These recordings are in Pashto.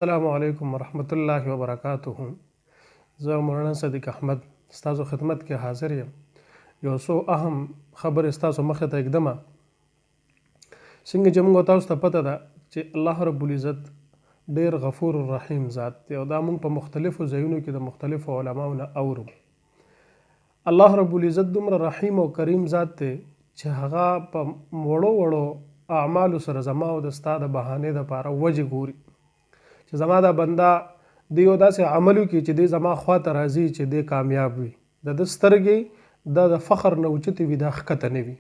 السلام علیکم ورحمۃ اللہ وبرکاتہ. زه مولانا صدیق احمد ستاسو خدمت کې حاضر یم. یو څو اهم خبرې ستاسو مخې ته ږدمه. څنګه چې موږ تاسو ته پته ده چې الله رب العزت ډېر غفور رحیم ذات دی او دا موږ په مختلفو ځایونو کې د مختلفو علماو نه اورو. الله رب العزت دومره رحیم او کریم ذات دی چې هغه په وړو وړو اعمالو سره زما او د ستا د بهانې دپاره وجې ګوري چې زما دا بنده د یو داسې عملو کې چې دی زما خواته راځي چې دی کامیاب وي، د ده سترګې دا د فخر نه اوچتې وي، دا ښکته نه وي.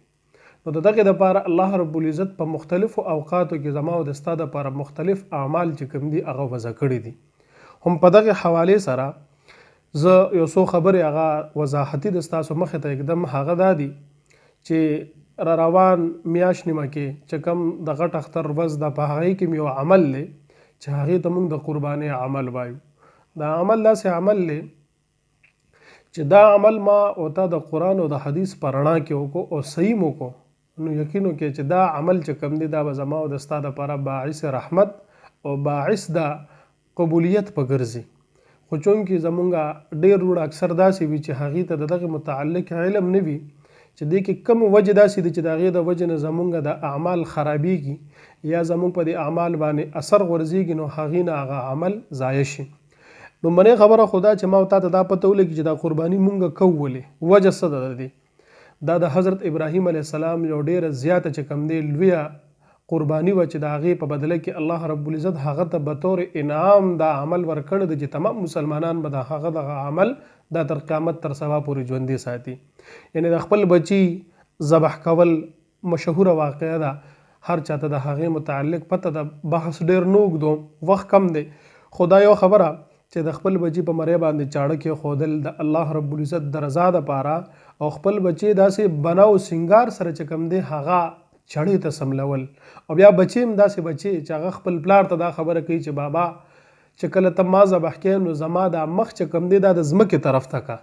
نو د دغې دپاره الله رب العزت په مختلفو اوقاتو کې زما او د ستا دپاره مختلف اعمال چې کوم دي هغه وضع کړي دي. هم په دغې حوالې سره زه یو څو خبرې هغه وضاحتي د ستاسو مخې ته ږدم. هغه دا دي چې را روان میاشت نیمه کې چې کوم د غټ اختر ورځ ده په هغې کې مې یو عمل دی چې هغې ته موږ د قربانۍ عمل وایو. دا عمل داسې عمل دی چې دا عمل ما او تا د قرآن او د حدیث په رڼا کې وکړو او صحیح مو وکړو، نو یقین وکړئ چې دا عمل چې کوم دی دا به زما او د ستا دپاره باعث رحمت او باعث د قبولیت په ګرځي. خو چونکې زمونږ ډېر وروڼه اکثر داسې وي چې هغې ته د دغې متعلق علم نه وي چې دې کې کوم وجه داسې دی چې د هغې د وجې نه زمونږ د اعمال خرابېږي یا زمونږ په دې اعمال باندې اثر غورځېږي، نو هغې نه هغه عمل ضایع شي. لومړنۍ خبره خو دا چې ما او تا ته دا پته ولګي چې دا قرباني مونږ کوو ولې، وجه څه ده دی؟ دا د حضرت ابراهیم علیه السلام یو ډېره زیاته چې کوم دی لویه قرباني وه چې د هغې په بدله کې الله رب العزت هغه ته بطور انعام دا عمل ورکړی دی چې تمام مسلمانان به د هغه دغه عمل دا تر قیامت تر سبا پورې ژوندي ساتي. یعنې د خپل بچي ذبح کول مشهوره واقعه ده، هر چاته د هغې متعلق پته ده. بحث ډېر نه اوږدو، وخت کم دی، خو دا یو خبره چې د خپل بچي په مرۍ باندې چاړه کېښودل د الله رب العزت د رضا دپاره او خپل بچي داسې بنا او سینګار سره چې کوم دی هغه چړې ته سملول. او بیا بچي هم داسې بچي چې هغه خپل پلار ته دا خبره کوي چې بابا چې کله ته ما ذبح کوې نو زما دا مخ چې کوم دی دا د ځمکې طرف ته که،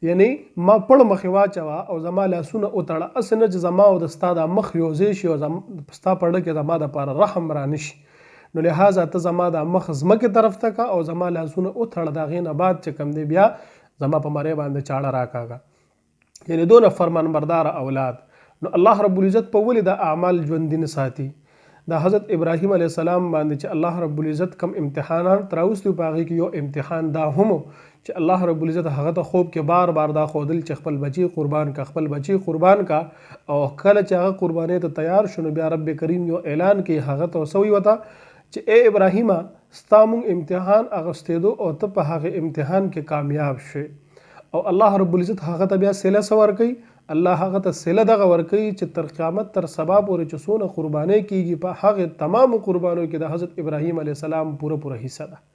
یعنې ما پړ مخې واچوه او زما لاسونه وتړه، هسې نه چې زما او د ستا دا مخ یوځای شي او ستا په زړه کې زما دپاره رحم را نه شي. نو لحاظه ته زما دا مخ ځمکې طرف ته که او زما لاسونه وتړه، د هغې نه بعد چې کوم دی بیا زما په مرۍ باندې چاړه راکاږه. یعنې دونه فرمانبرداره اولاد. نو الله رب العزت په ولې دا اعمال ژوندي نه ساتي؟ د حضرت ابراهیم علیه السلام باندې چې الله رب العزت کم امتحانات راوستي په هغې کې یو امتحان دا هم چې الله رب العزت هغه ته خوب کې بار بار دا ښودل چې خپل بچي قربان کا، خپل بچي قربان کا. او کله چې هغه قربانۍ ته تیار شو نو بیا رب کریم یو اعلان کوي هغه ته څه ویې ورته چې ای ابراهیمه ستا موږ امتحان اخیستېدو او ته په هغې امتحان کې کامیاب شوې. او الله رب العزت هغه ته بیا صله څه ورکوي؟ الله هغه ته صله دغه ورکوي چې تر قیامت تر سبا پورې چې څونه قربانۍ کېږي په هغې تمامو قربانیو کې د حضرت ابراهیم علیه السلام پوره حصه ده.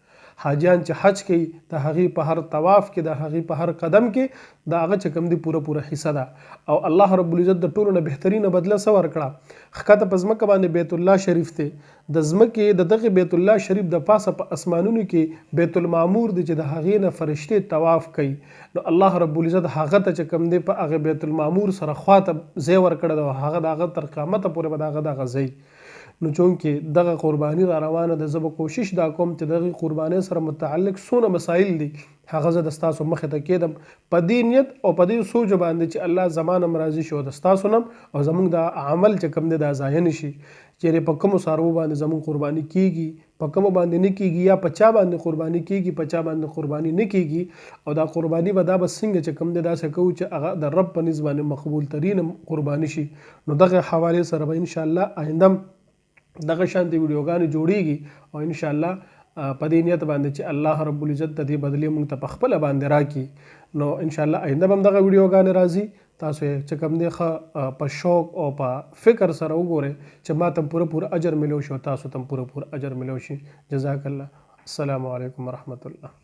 حاجیان چې حج کوي د هغې په هر طواف کې د هغې په هر قدم کې د هغه چې کوم دی پوره حصه ده. او الله رب العزت د ټولو نه بهترینه بدله څه ورکړه؟ ښکته په ځمکه باندې بیت الله شریف دی، د ځمکې د دغې بیت الله شریف د پاسه په اسمانونو کې بیت المعمور دی چې د هغې نه فرشتې طواف کوي. نو الله رب العزت هغه ته چې کوم دی په هغې بیت المعمور سره خواته ځای ورکړی دی او هغه د هغه تر قیامته پورې به د هغه دغه ځای. نو چونکې دغه قرباني را روانه ده، زه به کوشش دا کوم چې دغې قربانۍ سره متعلق څونه مسایل دي هغه زه د ستاسو مخې ته کېدم په دې نیت او په دې سوچ باندې چې الله زما نه هم راضي شي او د ستاسو نه او زموږ دا عمل چې کوم دی دا ضایع نه شي. چیرې په کومو څاروو باندې زموږ قرباني کېږي، په کومو باندې نه کېږي، یا په چا باندې قرباني کېږي، په چا باندې قرباني نه کېږي. او دا قرباني به دا به څنګه چې کوم دی داسې کوو چې هغه د رب په نسبت باندې مقبول ترین قرباني شي. نو دغه حوالې سره به انشاءالله آینده دغه شانتې ویډیوګانې جوړیږي او انشاءالله په دې نیت باندې چې الله رب العزت د دې بدلې موږ ته په خپله باندې راکړي. نو انشاءالله آینده به هم دغه ویډیوګانې راځي. تاسو یې چې کوم دی ښه په شوق او په فکر سره وګورئ چې ما ته پوره اجر ملو شي او تاسو ته هم پوره اجر ملو شي. جزاک الله. السلام علیکم ورحمت الله.